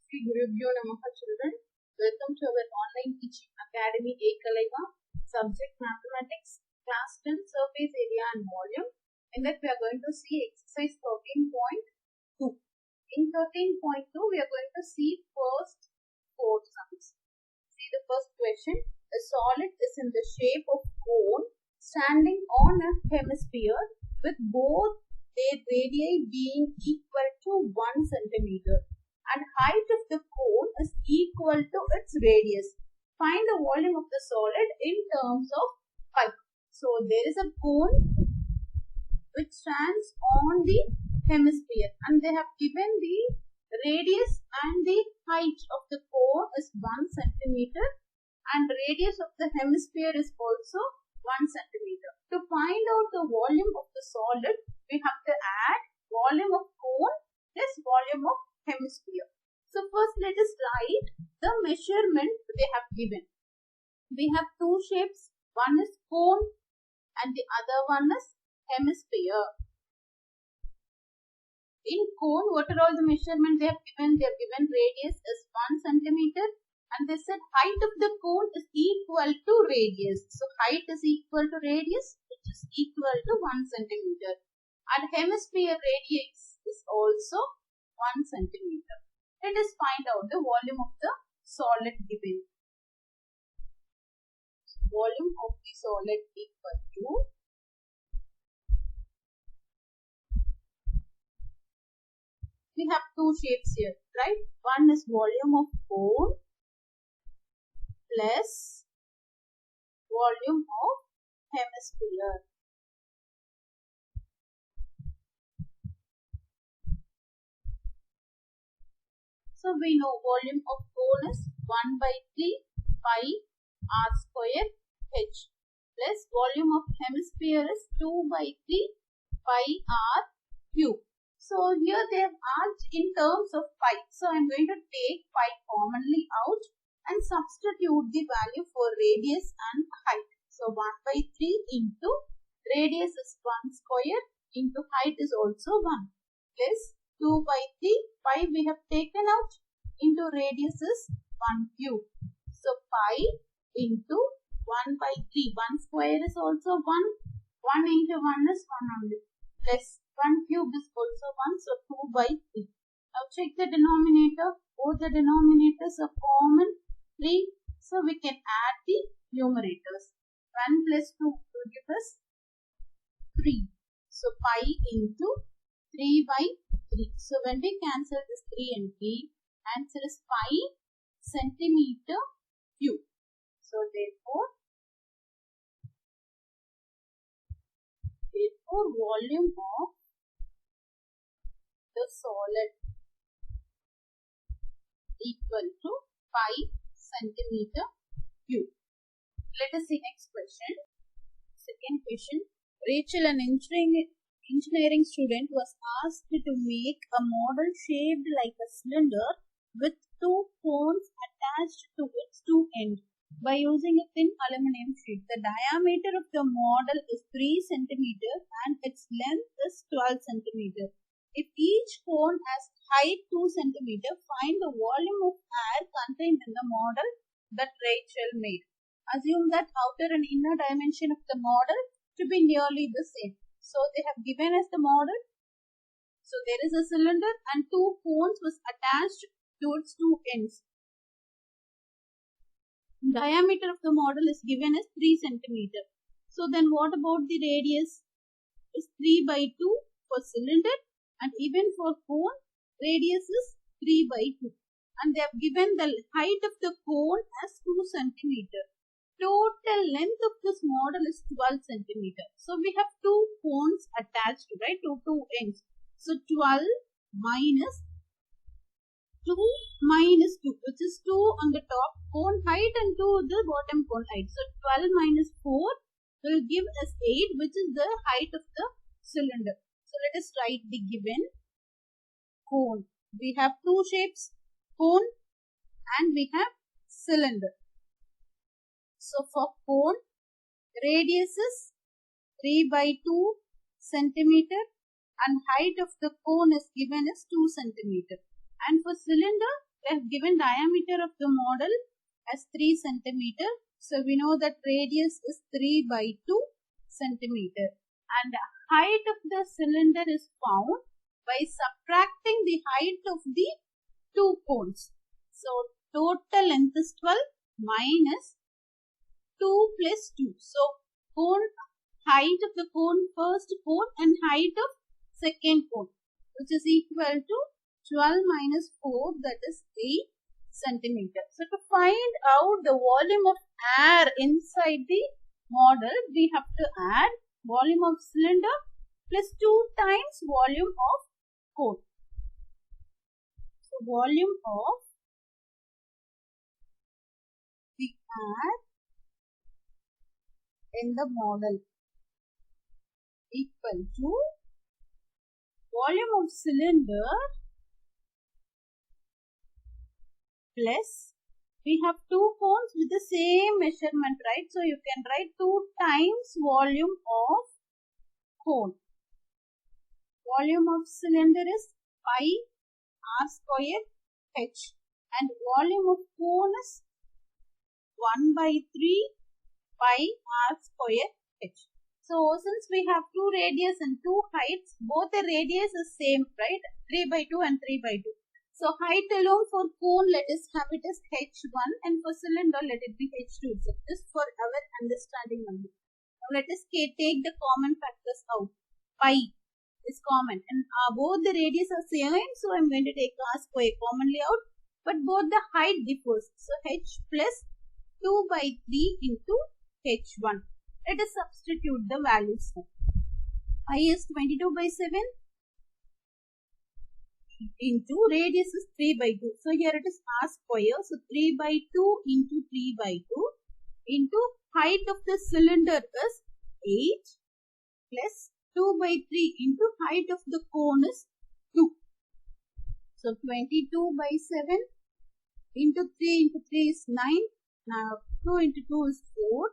Shri Gurubhyo Namaha children. Welcome to our online teaching academy Ekalaiva, subject mathematics, class 10 surface area and volume. In that we are going to see exercise 13.2. In 13.2 we are going to see first 4 sums. See the first question. A solid is in the shape of cone standing on a hemisphere with both their radii being equal to 1 centimeter and height of the cone is equal to its radius. Find the volume of the solid in terms of pi. So there is a cone which stands on the hemisphere and they have given the radius and the height of the cone is 1 centimeter and radius of the hemisphere is also 1 centimeter. To find out the volume of the solid, we have to add volume of cone plus volume of hemisphere. So first let us write the measurement they have given. We have two shapes. One is cone and the other one is hemisphere. In cone, what are all the measurements they have given? They have given radius is 1 centimeter. And they said height of the cone is equal to radius. So height is equal to radius, which is equal to 1 centimeter. And hemisphere radius is also 1 centimeter. Let us find out the volume of the solid given. Volume of the solid equal to we have two shapes here, right? One is volume of cone plus volume of hemisphere. So we know volume of cone is 1 by 3 pi r square h plus volume of hemisphere is 2 by 3 pi r cube. So here they have asked in terms of pi. So I am going to take pi commonly out and substitute the value for radius and height. So 1 by 3 into radius is 1 square into height is also 1 plus 2 by 3 pi we have taken out into radius is 1 cube. So pi into 1 by 3. 1 square is also 1. 1 into 1 is 1 only. Plus 1 cube is also 1. So 2 by 3. Now check the denominator. Both the denominators are common. 3. So we can add the numerators. 1 plus 2 will give us 3. So pi into 3 by 3. So when we cancel this 3 and 3, answer is pi centimeter cube. So therefore volume of the solid equal to pi centimeter cube. Let us see next question. Second question. Rachel, an engineering student, was asked to make a model shaped like a cylinder with two cones attached to its two ends by using a thin aluminum sheet. The diameter of the model is 3 cm and its length is 12 cm. If each cone has height 2 cm, find the volume of air contained in the model that Rachel made. Assume that outer and inner dimension of the model to be nearly the same. So they have given us the model. So there is a cylinder and two cones was attached to its two ends. Diameter of the model is given as 3 cm. So then what about the radius? Is 3 by 2 for cylinder and even for cone radius is 3 by 2. And they have given the height of the cone as 2 cm. Total length of this model is 12 cm. So we have two cones attached, right, to two ends. So 12 minus 2 minus 2, which is 2 on the top cone height and 2 on the bottom cone height. So 12 minus 4 will give us 8, which is the height of the cylinder. So let us write the given cone. We have two shapes, cone and we have cylinder. So for cone, radius is 3 by 2 centimeter and height of the cone is given as 2 centimeter. And for cylinder, they have given diameter of the model as 3 centimeter. So we know that radius is 3 by 2 centimeter. And the height of the cylinder is found by subtracting the height of the two cones. So total length is 12 minus 2 plus 2. So cone height of the cone, first cone, and height of second cone, which is equal to 12 minus 4, that is 8 centimeter. So to find out the volume of air inside the model, we have to add volume of cylinder plus 2 times volume of cone. So volume of the air in the model equal to volume of cylinder plus, we have two cones with the same measurement, right? So you can write 2 times volume of cone. Volume of cylinder is pi r square h, and volume of cone is 1 by 3 pi r square h. So since we have 2 radius and 2 heights, both the radius is same, right? 3 by 2 and 3 by 2. So height alone for cone, let us have it as h1, and for cylinder, let it be h2. So this for our understanding only. Now let us take the common factors out. Pi is common, and both the radius are same, so I am going to take r square commonly out, but both the height differs. So h plus 2 by 3 into h1. Let us substitute the values. Pi is 22 by 7 into radius is 3 by 2. So here it is r square. So 3 by 2 into 3 by 2 into height of the cylinder is 8 plus 2 by 3 into height of the cone is 2. So 22 by 7 into 3 into 3 is 9. Now 2 into 2 is 4.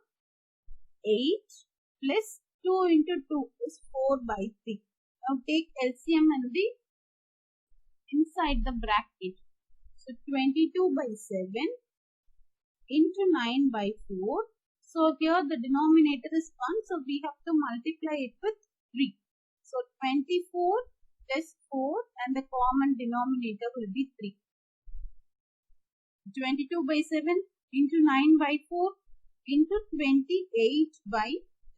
8 plus 2 into 2 is 4 by 3. Now take LCM and the inside the bracket. So 22 by 7 into 9 by 4. So here the denominator is 1. So we have to multiply it with 3. So 24 plus 4 and the common denominator will be 3. 22 by 7 into 9 by 4 into 28 by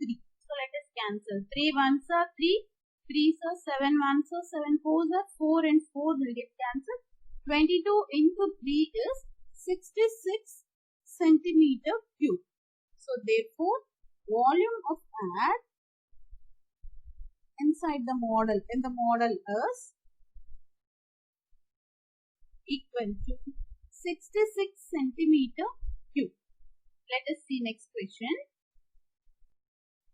3. So let us cancel. 3 ones are 3. 3s are 7 ones are 7 4s are 4, and 4 will get cancelled. 22 into 3 is 66 centimeter cube. So therefore, volume of air inside the model is equal to 66 centimeter cube. Let us see next question.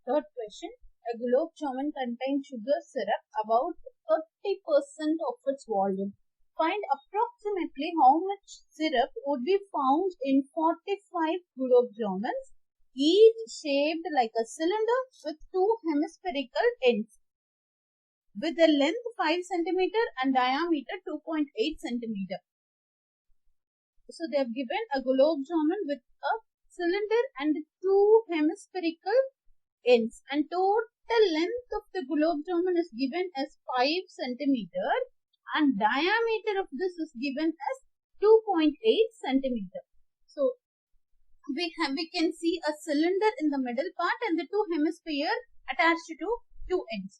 Third question. A globe jamun contains sugar syrup about 30% of its volume. Find approximately how much syrup would be found in 45 globe jamuns, each shaped like a cylinder with 2 hemispherical ends, with a length 5 cm and diameter 2.8 cm. So they have given a globe jamun with a cylinder and 2 hemispherical ends, and total length of the globe jamun is given as 5 cm and diameter of this is given as 2.8 cm. So we can see a cylinder in the middle part and the 2 hemisphere attached to 2 ends.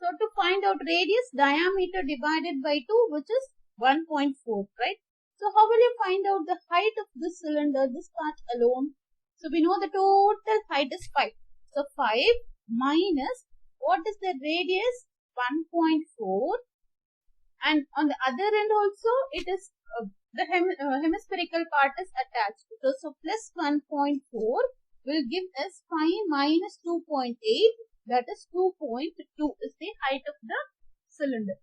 So to find out radius, diameter divided by 2, which is 1.4, right? So how will you find out the height of this cylinder, this part alone? So we know the total height is 5. So 5 minus, what is the radius? 1.4, and on the other end also it is the hemispherical part is attached. So plus 1.4 will give us 5 minus 2.8, that is 2.2 is the height of the cylinder.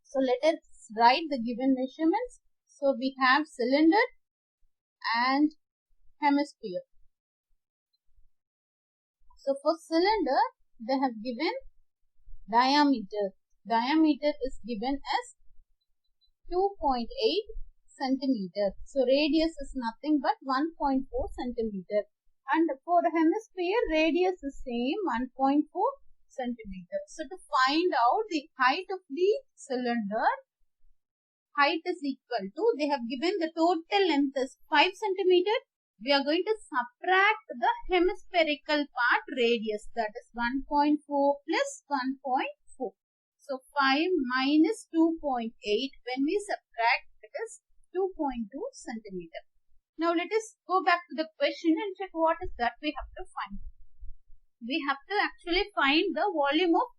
So let us write the given measurements. So we have cylinder and hemisphere. So for cylinder, they have given diameter. Diameter is given as 2.8 centimeter. So radius is nothing but 1.4 centimeter. And for hemisphere, radius is same 1.4 centimeter. So to find out the height of the cylinder, height is equal to, they have given the total length is 5 centimeter. We are going to subtract the hemispherical part radius, that is 1.4 plus 1.4. So 5 minus 2.8, when we subtract, it is 2.2 centimeter. Now let us go back to the question and check what is that we have to find. We have to actually find the volume of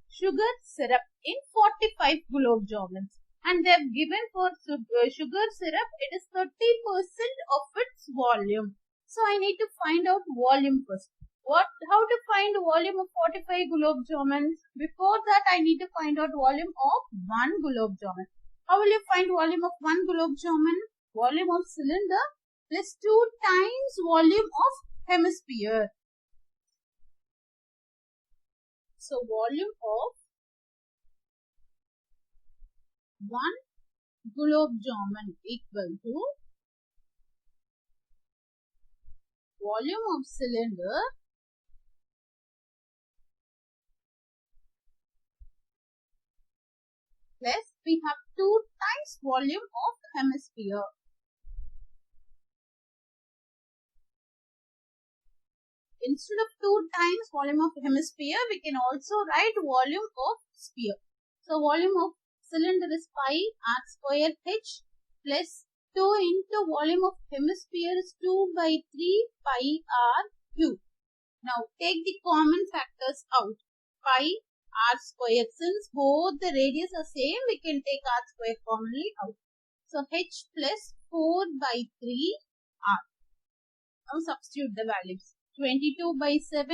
sugar syrup in 45 kilograms. And they have given for sugar syrup, it is 30% of its volume. So I need to find out volume first. How to find volume of 45 kilograms? Before that, I need to find out volume of 1 kilogram. How will you find volume of 1 kilogram? Volume of cylinder plus 2 times volume of hemisphere. So volume of 1 kilogram equal to volume of cylinder plus we have 2 times volume of hemisphere. Instead of 2 times volume of hemisphere, we can also write volume of sphere. So volume of cylinder is pi r square h plus 2 into volume of hemisphere is 2 by 3 pi r cube. Now take the common factors out. Pi r square, since both the radius are same, we can take r square commonly out. So h plus 4 by 3 r. Now substitute the values. 22 by 7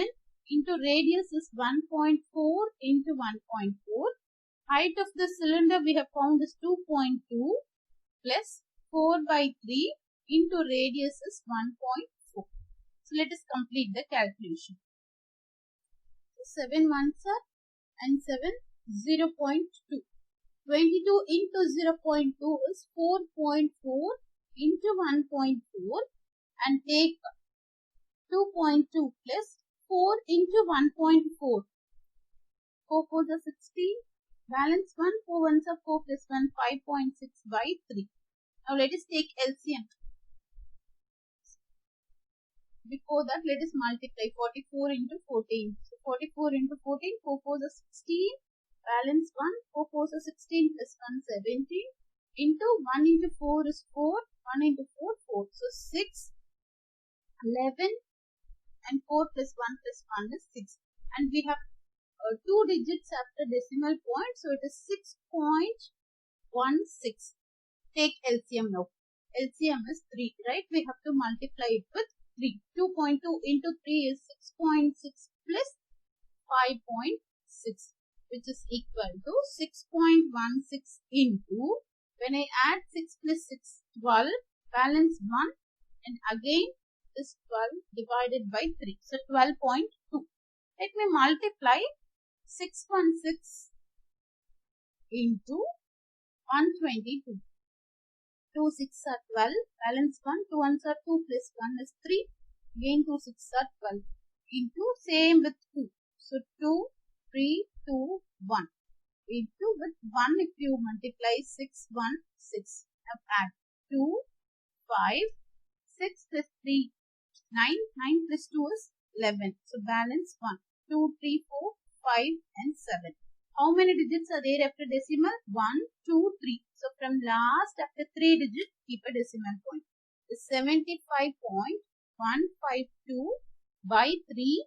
into radius is 1.4 into 1.4. Height of the cylinder we have found is 2.2 plus 4 by 3 into radius is 1.4. So let us complete the calculation. 7 ones are and 7 0.2. 22 into 0.2 is 4.4 into 1.4 and take 2.2 plus 4 into 1.4. 4 4s are 16. Balance 1, 4 ones are 4 plus 1, 5.6 by 3. Now let us take LCM. Before that, let us multiply 44 into 14. So 44 into 14, 4 4s are 16. Balance 1, 4 4s are 16 plus 1, 17. Into 1 into 4 is 4. 1 into 4, 4. So 6, 11 and 4 plus 1 plus 1 is 6. And we have 2 digits after decimal point, so it is 6.16. Take LCM now. LCM is 3, right? We have to multiply it with 3. 2.2 into 3 is 6.6 plus 5.6, which is equal to 6.16 into, when I add 6 plus 6, 12, balance 1, and again this 12 divided by 3. So 12.2. Let me multiply 616 into 122. 2 6 are 12. Balance 1. 2 ones are 2 plus 1 is 3. Again 2 6 are 12. Into same with 2. So 2, 3, 2, 1. Into with 1 if you multiply 6, 1, 6. Now add 2, 5, 6 plus 3, 9. 9 plus 2 is 11. So balance 1, 2, 3, 4, 5 and 7. How many digits are there after decimal? 1, 2, 3. So from last after 3 digits, keep a decimal point. The 75.152 by 3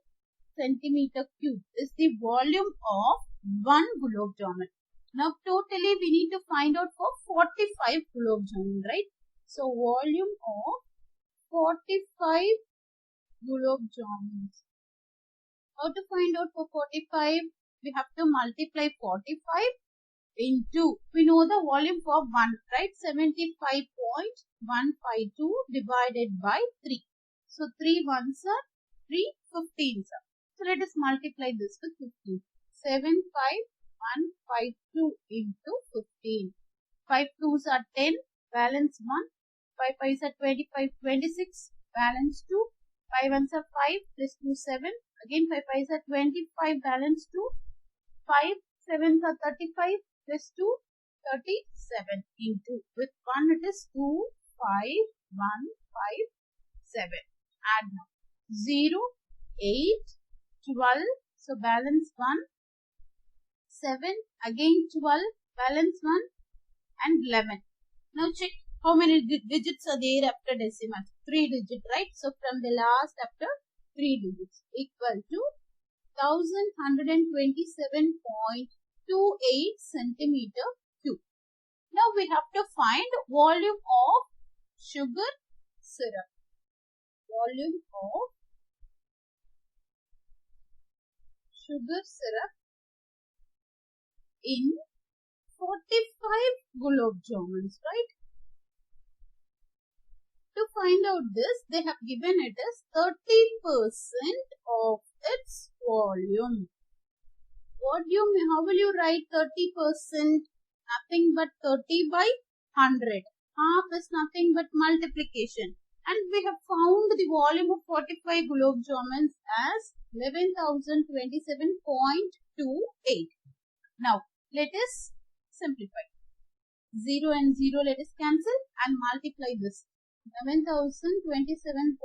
centimeter cube is the volume of 1 kilogram. Now totally we need to find out for 45 kilogram, right? So volume of 45 kilograms. How to find out for 45? We have to multiply 45 into, we know the volume for 1, right? 75.152 divided by 3. So 3 ones are 3 15s are. So let us multiply this with 15. 75152 into 15. 5 2s are 10. balance 1. 5 5s are 25, 26, balance 2. 5 1s are 5, plus 2, 7. Again 5 5s are 25, balance 2. 5 7s are 35, plus 2, 37 into, with 1 it is 2, 5, 1, 5, 7. Add now. 0, 8, 12, so balance 1. 7, again 12, balance 1, and 11. Now check how many digits are there after decimal. 3 digits, right? So from the last after 3 digits equal to 1127.28 centimeter cube. Now we have to find volume of sugar syrup. Volume of sugar syrup in 45 gulab jamuns, right? To find out this, they have given it as 30% of its volume. How will you write 30%? Nothing but 30 by 100. Half is nothing but multiplication. And we have found the volume of 45 gulab jamuns as 11,027.28. Now, let us simplify. 0 and 0 let us cancel and multiply this. 11,027.28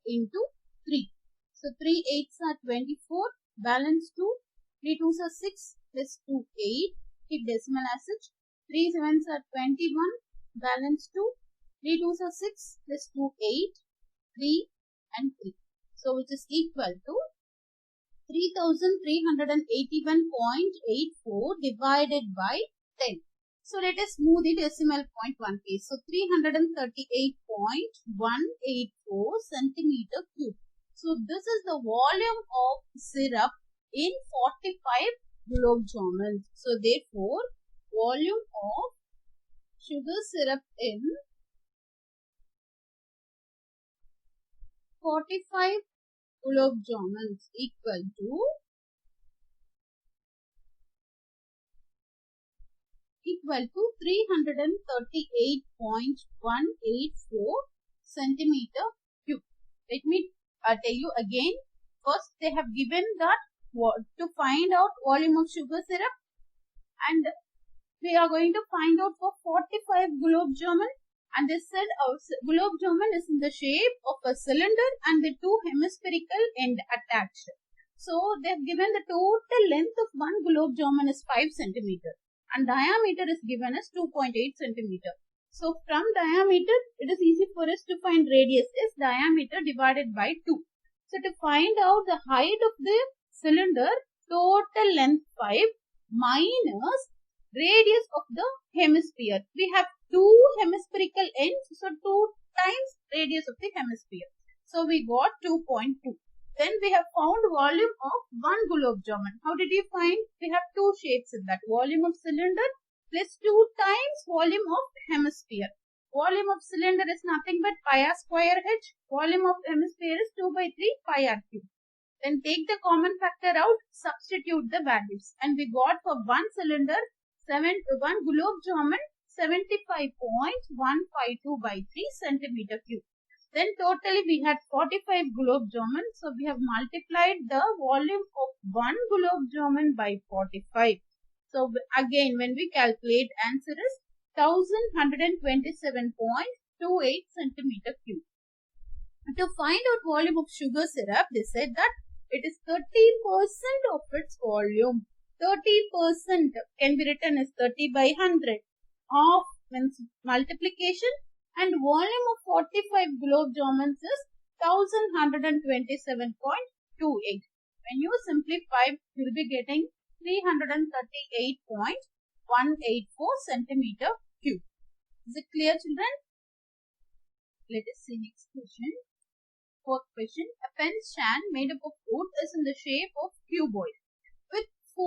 into 3. So 3 8s are 24, balance 2, 3 2s are 6, plus 2 8, keep decimal as such. 3 7s are 21, balance 2, 3 2s are 6, plus 2 8, 3 and 3. So which is equal to 3,381.84 divided by 10. So let us move the decimal point one place. So 338.184 centimeter cube. So this is the volume of syrup in 45 gulab jamuns. So therefore, volume of sugar syrup in 45 gulab jamuns equal to 338.184 centimeter cube. Let me tell you again. First, they have given that to find out volume of sugar syrup, and we are going to find out for 45 gulab jamun. And they said our gulab jamun is in the shape of a cylinder and the two hemispherical end attached. So they have given the total length of one gulab jamun is 5 centimeter. And diameter is given as 2.8 centimeter. So from diameter, it is easy for us to find radius is diameter divided by 2. So to find out the height of the cylinder, total length 5 minus radius of the hemisphere. We have two hemispherical ends, so 2 times radius of the hemisphere. So we got 2.2. Then we have found volume of one gulab jamun. How did you find? We have two shapes in that. Volume of cylinder plus 2 times volume of hemisphere. Volume of cylinder is nothing but pi r square h. Volume of hemisphere is 2 by 3 pi r cube. Then take the common factor out, substitute the values. And we got for one cylinder, one gulab jamun, 75.152 by 3 centimeter cube. Then totally we had 45 gulab jamun. So we have multiplied the volume of one gulab jamun by 45. So again when we calculate, answer is 1127.28 centimeter cube. To find out volume of sugar syrup, they said that it is 30% of its volume. 30% can be written as 30 by 100. Half means multiplication. And volume of 45 gulab jamuns is 1127.28. When you simplify, you will be getting 338.184 centimeter cube. Is it clear, children? Let us see next question. Fourth question. A pen stand made up of wood is in the shape of cuboid with 4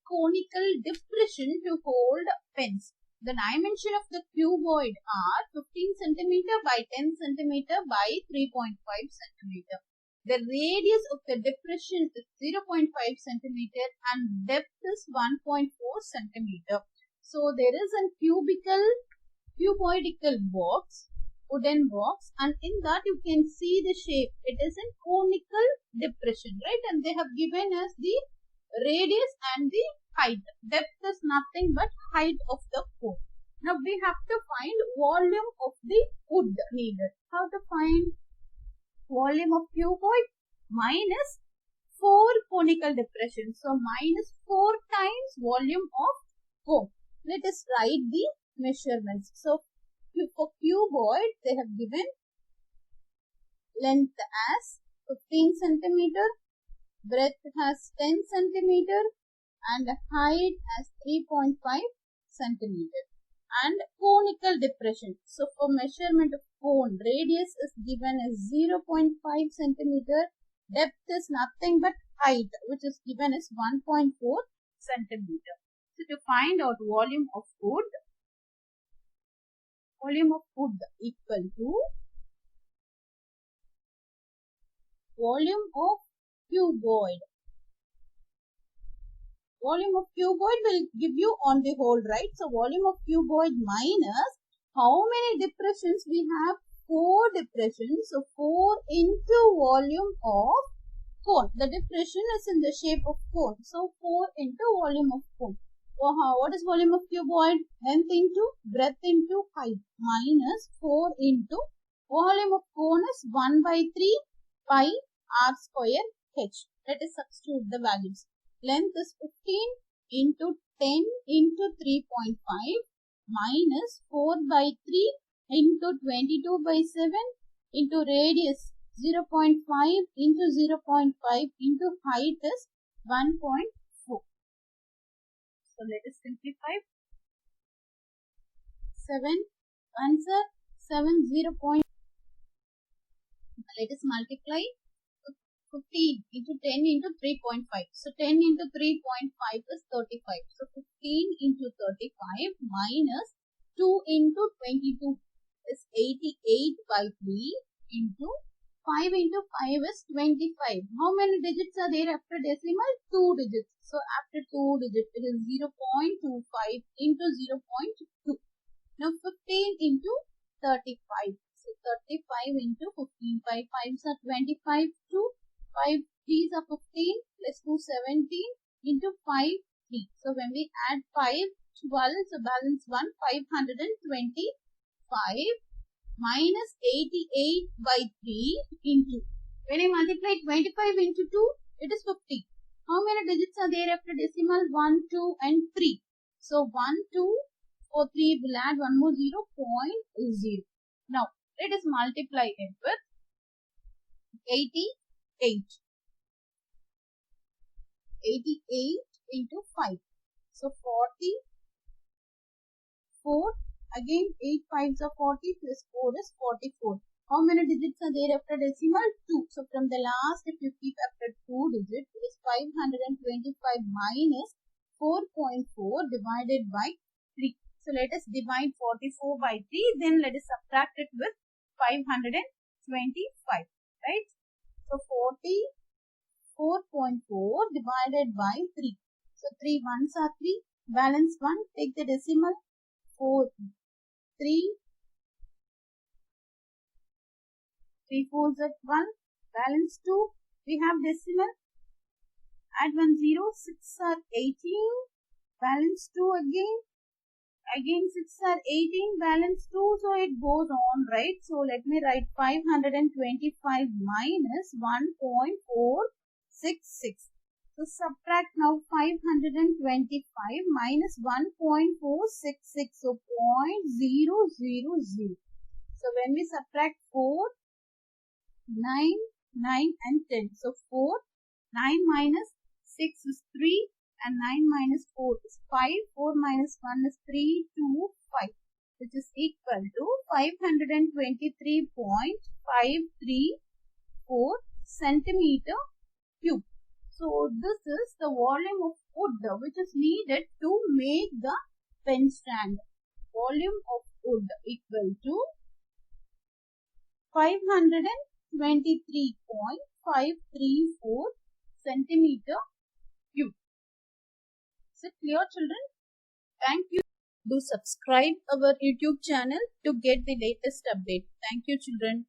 conical depressions to hold pens. The dimension of the cuboid are 15 cm by 10 cm by 3.5 cm. The radius of the depression is 0.5 cm and depth is 1.4 cm. So there is a cubical cuboidal box, wooden box, and in that you can see the shape. It is in conical depression, right? And they have given us the radius and the height. Depth is nothing but height of the cone. Now we have to find volume of the wood needed. How to find volume of cuboid? Minus 4 conical depression. So minus 4 times volume of cone. Let us write the measurements. So for cuboid, they have given length as 15 centimeter, breadth has 10 centimeter, and height as 3.5 centimeter. And conical depression. So for measurement of cone, radius is given as 0.5 centimeter, depth is nothing but height, which is given as 1.4 centimeter. So to find out volume of wood equal to volume of cuboid. Volume of cuboid will give you on the whole, right? So volume of cuboid minus how many depressions we have? 4 depressions. So 4 into volume of cone. The depression is in the shape of cone. So 4 into volume of cone. What is volume of cuboid? Length into breadth into height minus 4 into volume of cone is 1 by 3 pi r square h. Let us substitute the values. Length is 15 into 10 into 3.5 minus 4 by 3 into 22 by 7 into radius 0.5 into 0.5 into height is 1.4. So let us simplify. 7 answer 7 0. Let us multiply 15 into 10 into 3.5. So 10 into 3.5 is 35. So 15 into 35 minus 2 into 22 is 88 by 3 into 5 into 5 is 25. How many digits are there after decimal? 2 digits. So after 2 digits it is 0.25 into 0.2. Now 15 into 35. So 35 into 15. 5 5s are 25. 2 5 3s are 15 plus 2 17 into 5 3. So when we add 5 12, so balance 1 525 minus 88 by 3 into, when I multiply 25 into 2 it is 50. How many digits are there after decimal? 1 2 and 3. So 1 2 for 3 will add one more 0, 0.0. Now let us multiply it with 88 into 5. So 44. Again 8 5s are 40 plus 4 is 44. How many digits are there after decimal? 2. So from the last, if you keep after 2 digits, it is 525 minus 4.4 divided by 3. So let us divide 44 by 3. Then let us subtract it with 525. Right? So 44.4 divided by 3. So 3 ones are 3. Balance 1. Take the decimal. 4 3 4s at 1. Balance 2. We have decimal. Add 1 0. 6 are 18. Balance 2 again. Again 6 are 18. Balance 2. So it goes on, right? So let me write 525 minus 1.466. So subtract now 525 minus 1.466. So 0.000. So when we subtract 4, 9, 9 and 10. So 4, 9 minus 6 is 3 and 9 minus 4 is 5. 4 minus 1 is 3, 2, 5. Which is equal to 523.534 centimeter cube. So this is the volume of wood which is needed to make the pen stand. Volume of wood equal to 523.534 centimeter cube. Is it clear, children? Thank you. Do subscribe our YouTube channel to get the latest update. Thank you, children.